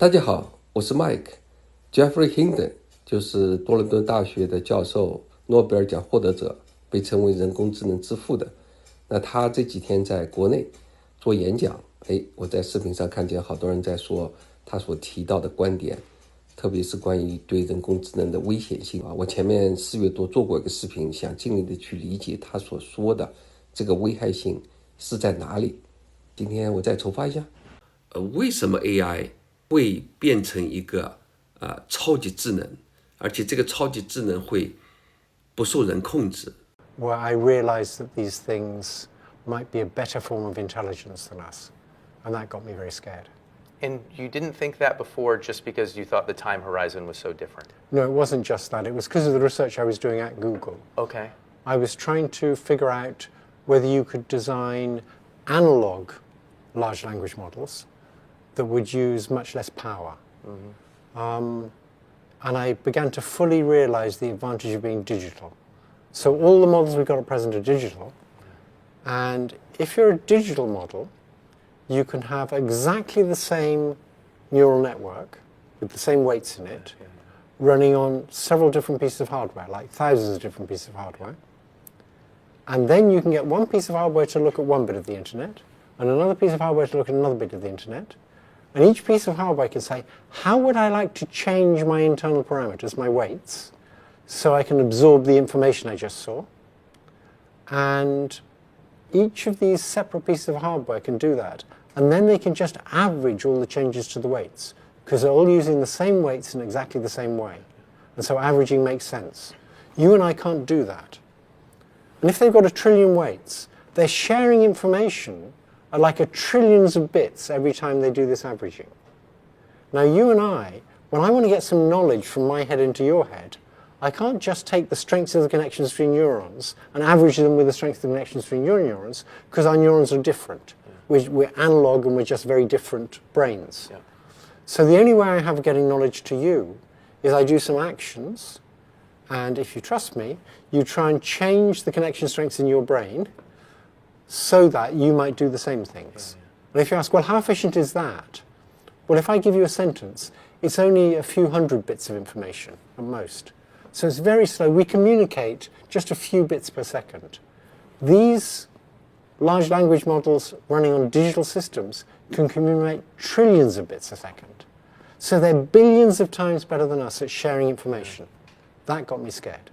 大家好，我是 Mike。Geoffrey Hinton 就是多伦多大学的教授，诺贝尔奖获得者，被称为人工智能之父的。那他这几天在国内做演讲，我在视频上看见好多人在说他所提到的观点，特别是关于对人工智能的危险性啊。我前面4月多做过一个视频，想尽力的去理解他所说的这个危害性是在哪里。今天我再重发一下。为什么 AI 会变成一个超级智能，而且这个超级智能会不受人控制？ Where I realized that these things might be a better form of intelligence than us, and that got me very scared. And you didn't think that before just because you thought the time horizon was so different? No, it wasn't just that. It was because of the research I was doing at Google. Okay. I was trying to figure out whether you could design analog large language models that would use much less power. And I began to fully realize the advantage of being digital. So all the models we've got at present are digital. And if you're a digital model, you can have exactly the same neural network with the same weights in it, running on several different pieces of hardware, like thousands of different pieces of hardware. And then you can get one piece of hardware to look at one bit of the internet, and another piece of hardware to look at another bit of the internet. And each piece of hardware can say, how would I like to change my internal parameters, my weights, so I can absorb the information I just saw? And each of these separate pieces of hardware can do that. And then they can just average all the changes to the weights, because they're all using the same weights in exactly the same way. And so averaging makes sense. You and I can't do that. And if they've got 1 trillion weights, they're sharing information at like 1 trillions of bits every time they do this averaging. Now you and I, when I want to get some knowledge from my head into your head, I can't just take the strengths of the connections between neurons and average them with the strength of the connections between your neurons, because our neurons are different. We're analog and we're just very different brains. Yeah. So the only way I have of getting knowledge to you is I do some actions, and if you trust me, you try and change the connection strengths in your brain so that you might do the same things. And if you ask, well, how efficient is that? Well, if I give you a sentence, it's only a few hundred bits of information at most. So it's very slow. We communicate just a few bits per second. These large language models running on digital systems can communicate trillions of bits a second. So they're billions of times better than us at sharing information. That got me scared.